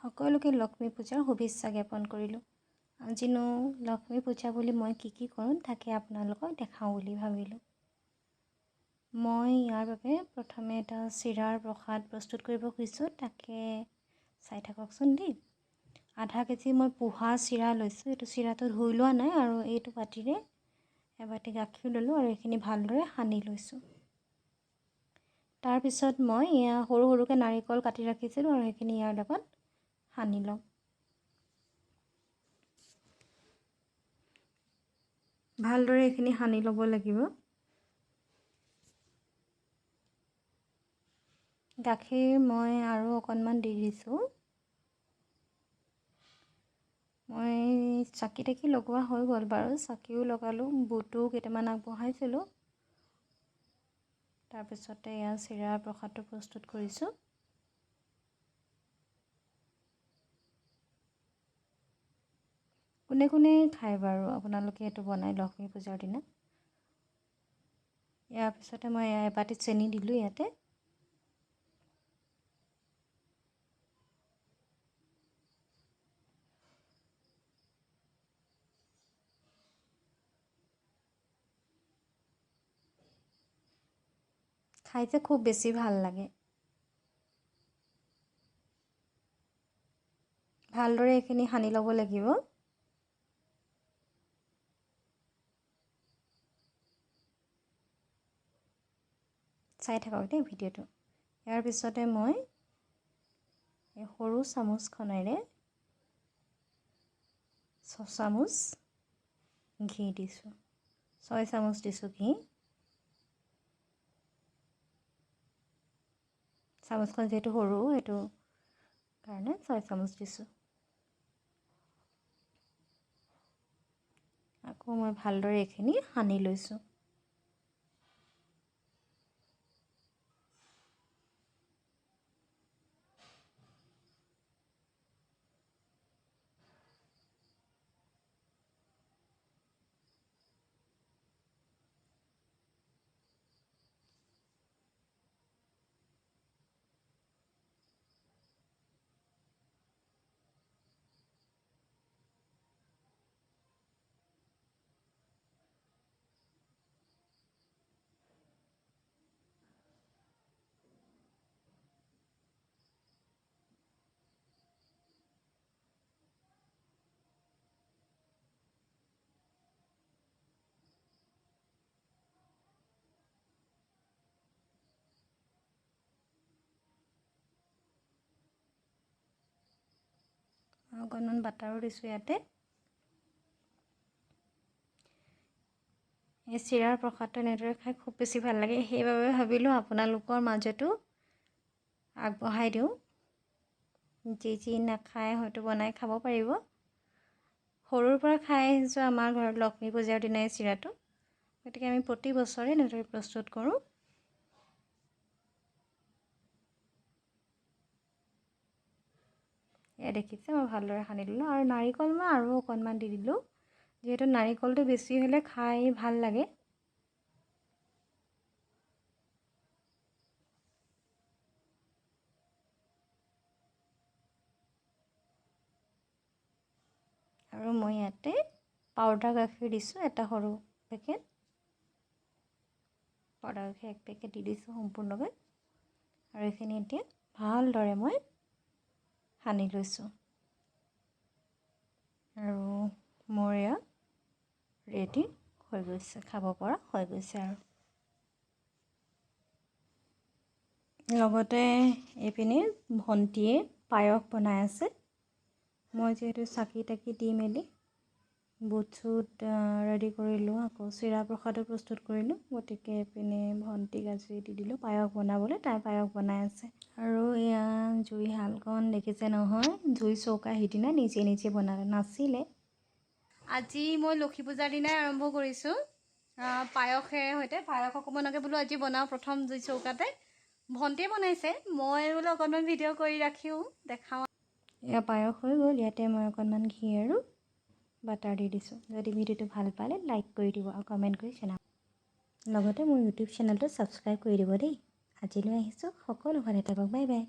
সকলোকে লক্ষ্মী পূজাৰ শুভেচ্ছা জ্ঞাপন কৰিলোঁ। আজিনো লক্ষ্মী পূজা বুলি মই কি কৰোঁ তাকে আপোনালোকক দেখাওঁ বুলি ভাবিলোঁ। মই ইয়াৰ বাবে প্ৰথমে এটা চিৰাৰ প্ৰসাদ প্ৰস্তুত কৰিব খুজিছোঁ, তাকে চাই থাককচোন দেই। আধা কেজি মই পোহা চিৰা লৈছোঁ। এইটো চিৰাটো ধুই লোৱা নাই আৰু এইটো বাতিৰে এবাটি গাখীৰ ল'লোঁ আৰু এইখিনি ভালদৰে সানি লৈছোঁ। তাৰপিছত মই সৰু সৰুকৈ নাৰিকল কাটি ৰাখিছিলোঁ আৰু সেইখিনি ইয়াৰ লগত সানি ল'ম। ভালদৰে এইখিনি সানি ল'ব লাগিব। গাখীৰ মই আৰু অকণমান দি দিছোঁ। মই চাকি তাকি লগোৱা হৈ গ'ল বাৰু, চাকিও লগালোঁ, বুটো কেইটামান আগবঢ়াইছিলোঁ। তাৰপিছতে এয়া চিৰাৰ প্ৰসাদটো প্ৰস্তুত কৰিছোঁ। কোনে কোনে খায় বাৰু আপোনালোকে এইটো বনাই লক্ষ্মী পূজাৰ দিনা। ইয়াৰ পিছতে মই এবাটি চেনি দিলোঁ ইয়াতে। খাই যে খুব বেছি ভাল লাগে। ভালদৰে এইখিনি সানি ল'ব লাগিব। চাই থাকক দেই ভিডিঅ'টো। ইয়াৰ পিছতে মই এই সৰু চামুচখনেৰে 6 চামুচ ঘি দিছোঁ। 6 চামুচ দিছোঁ ঘি। চামুচখন যিহেতু সৰু, সেইটো কাৰণে 6 চামুচ দিছোঁ। আকৌ মই ভালদৰে এইখিনি সানি লৈছোঁ। অকণমান বাটাৰো দিছোঁ ইয়াতে। এই চিৰাৰ প্ৰসাদটো এনেদৰে খাই খুব বেছি ভাল লাগে, সেইবাবে ভাবিলোঁ আপোনালোকৰ মাজতো আগবঢ়াই দিওঁ। যি নাখায় হয়তো বনাই খাব পাৰিব। সৰুৰ পৰা খাই আহিছোঁ আমাৰ ঘৰত লক্ষ্মী পূজাৰ দিনাই চিৰাটো, গতিকে আমি প্ৰতি বছৰে এনেদৰে প্ৰস্তুত কৰোঁ। এয়া দেখিছে মই ভালদৰে সানি দিলোঁ আৰু নাৰিকল মই আৰু অকণমান দি দিলোঁ, যিহেতু নাৰিকলটো বেছি হ'লে খাই ভাল লাগে। আৰু মই ইয়াতে পাউডাৰ গাখীৰ দিছোঁ, এটা সৰু পেকেট। পাউডাৰ গাখীৰ 1 পেকেট দি দিছোঁ সম্পূৰ্ণকৈ, আৰু এইখিনি এতিয়া ভালদৰে মই সানি লৈছোঁ। আৰু মোৰ এয়া ৰেডি হৈ গৈছে, খাব পৰা হৈ গৈছে। আৰু লগতে এইপিনে ভণ্টিয়ে পায়স বনাই আছে। মই যিহেতু চাকি তাকি দি মেলি বুট চুট ৰেডি কৰিলোঁ, আকৌ চিৰা প্ৰসাদো প্ৰস্তুত কৰিলোঁ, গতিকে এইপিনে ভণ্টিক আজি দি দিলোঁ পায়স বনাবলৈ। তাই পায়স বনাই আছে। আৰু এয়া জুই শালকণ দেখিছে নহয়, জুই চৌকা সিদিনা নিজে নিজে বনালে, নাছিলে। আজি মই লক্ষ্মী পূজাৰ দিনাই আৰম্ভ কৰিছোঁ পায়সেৰে সৈতে। পায়স অকণমানকে বোলো আজি বনাওঁ প্ৰথম জুই চৌকাতে। ভণ্টিয়ে বনাইছে, মই বোলো অকণমান ভিডিঅ' কৰি ৰাখিও দেখাওঁ। এয়া পায়স হৈ গ'ল। ইয়াতে মই অকণমান ঘি আৰু বাটাৰ দি দিছোঁ। যদি ভিডিঅ'টো ভাল পালে লাইক কৰি দিব আৰু কমেণ্ট কৰি জনাব। লগতে মোৰ ইউটিউব চেনেলটো ছাবস্ক্ৰাইব কৰি দিব দেই। আজিলৈ আহিছোঁ, সকলো ভালে থাকক, বাই বাই।